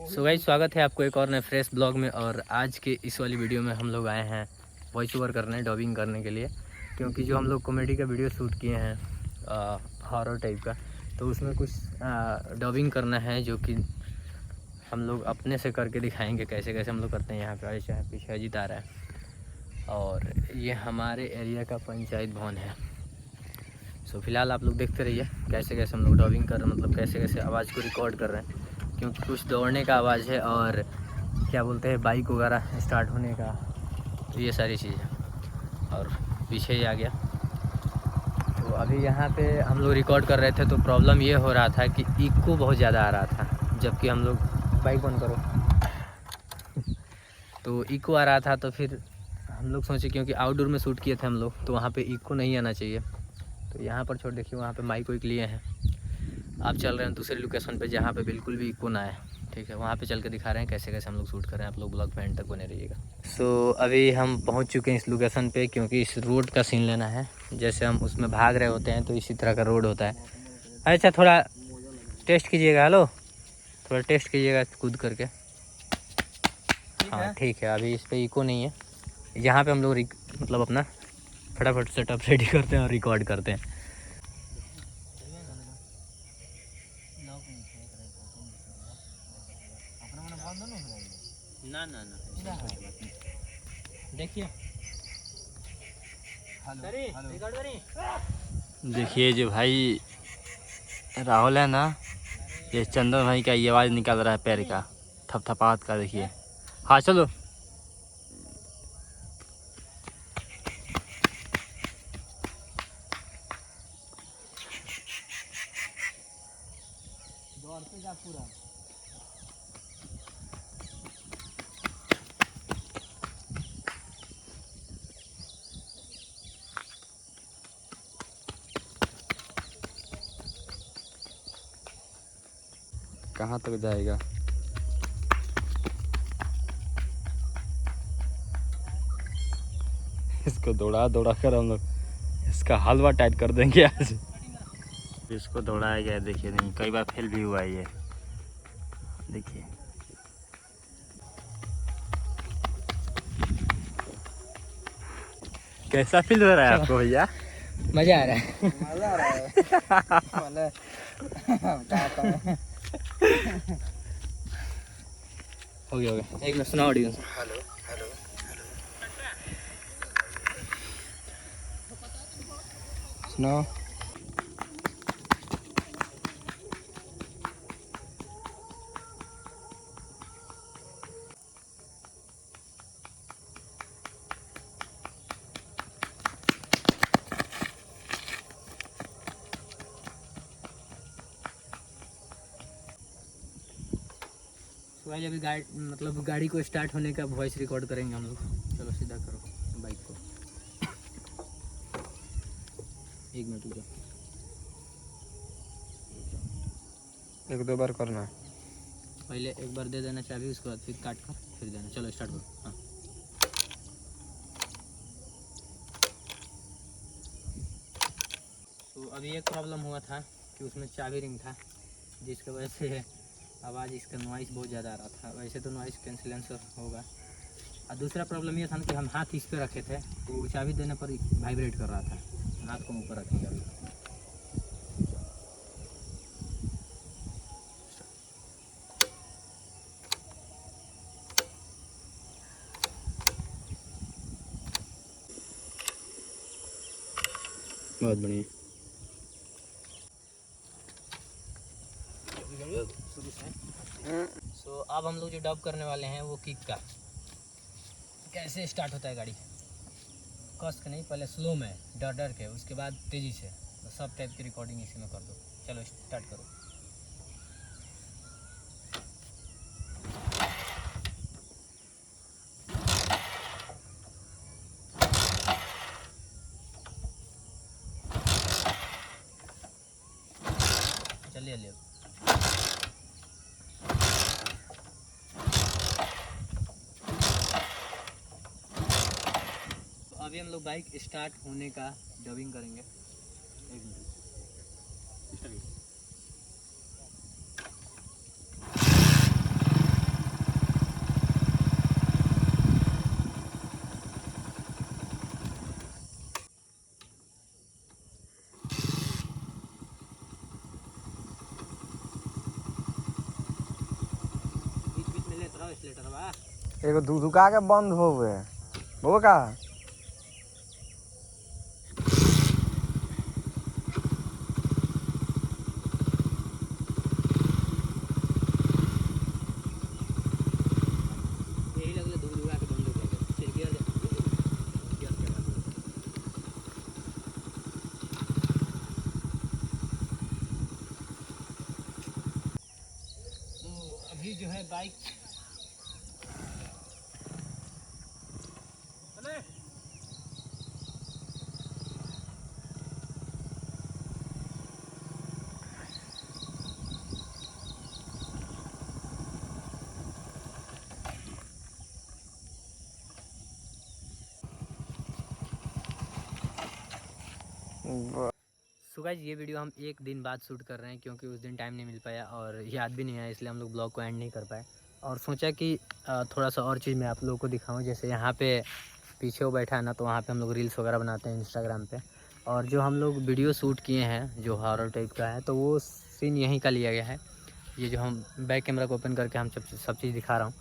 So guys, स्वागत है आपको एक और नए फ्रेश ब्लॉग में। और आज के इस वाली वीडियो में हम लोग आए हैं वॉइस ओवर करने, डबिंग करने के लिए। क्योंकि जो हम लोग कॉमेडी का वीडियो शूट किए हैं हॉरर टाइप का, तो उसमें कुछ डबिंग करना है जो कि हम लोग अपने से करके दिखाएंगे कैसे कैसे हम लोग करते हैं। यहाँ पे ऐसे पीछे अजीत आ रहा है और ये हमारे एरिया का पंचायत भवन है। सो फिलहाल आप लोग देखते रहिए कैसे कैसे हम लोग डबिंग कर रहे हैं, मतलब कैसे कैसे आवाज़ को रिकॉर्ड कर रहे हैं। क्योंकि कुछ दौड़ने का आवाज़ है और क्या बोलते हैं बाइक वगैरह स्टार्ट होने का, तो ये सारी चीज़ें। और पीछे ही आ गया। तो अभी यहाँ पे हम लोग रिकॉर्ड कर रहे थे तो प्रॉब्लम ये हो रहा था कि इको बहुत ज़्यादा आ रहा था, जबकि हम लोग बाइक बंद करो तो इको आ रहा था। तो फिर हम लोग सोचे क्योंकि आउटडोर में शूट किए थे हम लोग, तो वहाँ पे इको नहीं आना चाहिए। तो यहाँ पर छोड़ देखिए, वहाँ पे माइक वाइक लिए हैं। आप चल रहे हैं दूसरे लोकेशन पे जहाँ पे बिल्कुल भी इको ना आए, ठीक है। वहाँ पे चल के दिखा रहे हैं कैसे कैसे हम लोग शूट कर रहे हैं। आप लोग ब्लॉग में एंड तक बने रहिएगा। सो अभी हम पहुँच चुके हैं इस लोकेशन पे, क्योंकि इस रोड का सीन लेना है। जैसे हम उसमें भाग रहे होते हैं तो इसी तरह का रोड होता है। अच्छा, थोड़ा टेस्ट कीजिएगा। हेलो, थोड़ा टेस्ट कीजिएगा कूद करके। हाँ ठीक है, अभी इस पर इको नहीं है। यहाँ पे हम लोग मतलब अपना फटाफट सेटअप रेडी करते हैं और रिकॉर्ड करते हैं। ना ना ना, देखिए देखिए जो भाई राहुल है ना, ये चंदन भाई का ये आवाज़ निकाल रहा है पैर का थपथपाहट का। देखिए, हाँ चलो। दौड़ते जा पूरा। कहाँ तक जाएगा? इसको दौड़ा दौड़ा कर हम लोग इसका हलवा टाइट कर देंगे आज। इसको दौड़ाया गया, देखिए नहीं, कई बार फेल भी हुआ है ये। देखिए कैसा फील हो रहा है आपको भैया? मज़ा आ रहा है। मजा आ रहा है। हो गया एक मिनट सुना ऑडियो। हेलो हेलो सुनाओ। भाई अभी गाड़ी को स्टार्ट होने का वॉइस रिकॉर्ड करेंगे हम लोग। चलो सीधा करो बाइक को। एक मिनट रुको, एक दो बार करना। पहले एक बार दे देना चाबी, उसके बाद फिर काट कर फिर देना। चलो स्टार्ट करो। हाँ, तो अभी एक प्रॉब्लम हुआ था कि उसमें चाबी रिंग था, जिसकी वजह से आवाज़ इसका नॉइस बहुत ज़्यादा आ रहा था। वैसे तो नॉइस कैंसिलेंसर होगा। और दूसरा प्रॉब्लम ये था ना कि हम हाथ इस पे रखे थे, तो चाबी देने पर वाइब्रेट कर रहा था। हाथ को ऊपर रखेंगे अभी। बहुत बढ़िया। सो अब हम लोग जो डब करने वाले हैं वो किक का कैसे स्टार्ट होता है गाड़ी। कस के नहीं, पहले स्लो में डर डर के, उसके बाद तेज़ी से। तो सब टाइप की रिकॉर्डिंग इसी में कर दो। चलो स्टार्ट करो। चलिए ले अभी हम लोग बाइक स्टार्ट होने का डबिंग करेंगे। एक मिनट। एगो दुका के बंद हो गए वो का अभी जो है बाइक सो गाइस ये वीडियो हम एक दिन बाद शूट कर रहे हैं क्योंकि उस दिन टाइम नहीं मिल पाया और याद भी नहीं आया, इसलिए हम लोग ब्लॉग को एंड नहीं कर पाए। और सोचा कि थोड़ा सा और चीज़ मैं आप लोगों को दिखाऊं, जैसे यहाँ पे पीछे वो बैठा है ना, तो वहाँ पे हम लोग रील्स वगैरह बनाते हैं इंस्टाग्राम पे। और जो हम लोग वीडियो शूट किए हैं जो हॉरर टाइप का है, तो वो सीन यहीं का लिया गया है। ये जो हम बैक कैमरा को ओपन करके हम सब चीज़ दिखा रहा हूँ।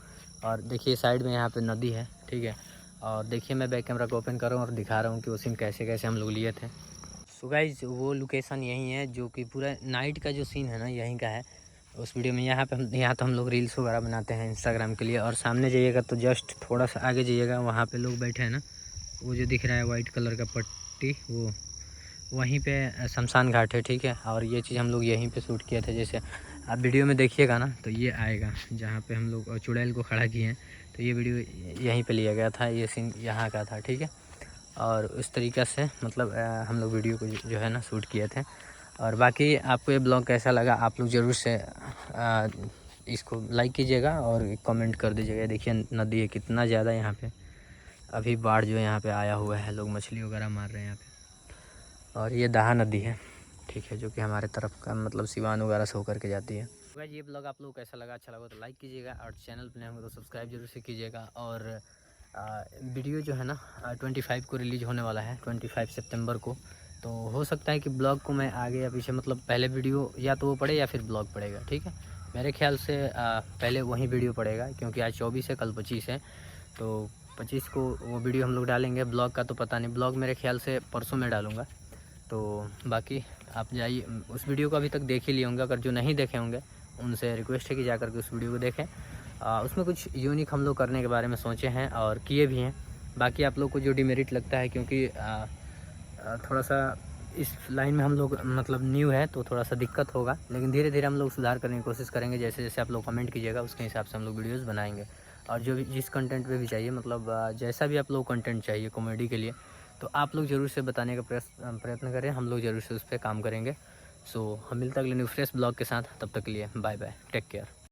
और देखिए साइड में यहाँ पे नदी है, ठीक है। और देखिए मैं बैक कैमरा को ओपन कर रहा हूँ और दिखा रहा हूँ कि वो सीन कैसे कैसे हम लोग लिए थे। सो गाइस वो लोकेशन यही है जो कि पूरा नाइट का जो सीन है ना यहीं का है उस वीडियो में। यहाँ तो हम लोग रील्स वगैरह बनाते हैं इंस्टाग्राम के लिए। और सामने जाइएगा तो जस्ट थोड़ा सा आगे जाइएगा, वहाँ पे लोग बैठे हैं ना, वो जो दिख रहा है वाइट कलर का पट्टी, वो वहीं पे शमशान घाट है, ठीक है। और ये चीज़ हम लोग यहीं पे शूट किए थे। जैसे आप वीडियो में देखिएगा ना तो ये आएगा जहाँ पे हम लोग चुड़ैल को खड़ा किए हैं, तो ये वीडियो यहीं पे लिया गया था, ये सीन यहाँ का था, ठीक है। और उस तरीक़े से मतलब हम लोग वीडियो को जो है ना शूट किए थे। और बाकी आपको ये ब्लॉग कैसा लगा आप लोग ज़रूर से इसको लाइक कीजिएगा और कमेंट कर दीजिएगा। देखिए नदी है कितना ज़्यादा यहाँ पे, अभी बाढ़ जो यहाँ पे आया हुआ है, लोग मछली वगैरह मार रहे हैं यहाँ पे। और ये दहा नदी है, ठीक है, जो कि हमारे तरफ का मतलब सिवान वगैरह से होकर के जाती है। गाइस ये ब्लॉग आप लोग कैसा लगा, अच्छा लगा तो लाइक कीजिएगा और चैनल पर नए होंगे तो सब्सक्राइब जरूर से कीजिएगा। और वीडियो जो है ना 25 को रिलीज़ होने वाला है, 25 सितंबर को। तो हो सकता है कि ब्लॉग को मैं आगे या पीछे मतलब पहले वीडियो या तो वो पड़े या फिर ब्लॉग पड़ेगा, ठीक है। मेरे ख्याल से पहले वही वीडियो पड़ेगा क्योंकि आज 24 है, कल 25 है, तो 25 को वो वीडियो हम लोग डालेंगे। ब्लॉग का तो पता नहीं, ब्लॉग मेरे ख्याल से परसों में डालूँगा। तो बाकी आप जाइए, उस वीडियो को अभी तक देख ही लिए होंगे, अगर जो नहीं देखे होंगे उनसे रिक्वेस्ट है कि जाकर के उस वीडियो को देखें। उसमें कुछ यूनिक हम लोग करने के बारे में सोचे हैं और किए भी हैं। बाकी आप लोग को जो डिमेरिट लगता है क्योंकि थोड़ा सा इस लाइन में हम लोग मतलब न्यू है तो थोड़ा सा दिक्कत होगा, लेकिन धीरे धीरे हम लोग सुधार करने की कोशिश करेंगे। जैसे जैसे आप लोग कमेंट कीजिएगा उसके हिसाब से हम लोग वीडियोज़ बनाएंगे। और जो भी जिस कंटेंट पे भी चाहिए मतलब जैसा भी आप लोग कंटेंट चाहिए कॉमेडी के लिए, तो आप लोग ज़रूर से बताने का प्रयत्न करें, हम लोग ज़रूर से उस पर काम करेंगे। सो हम मिलते हैं अगले न्यू फ्रेश ब्लॉग के साथ, तब तक के लिए बाय बाय, टेक केयर।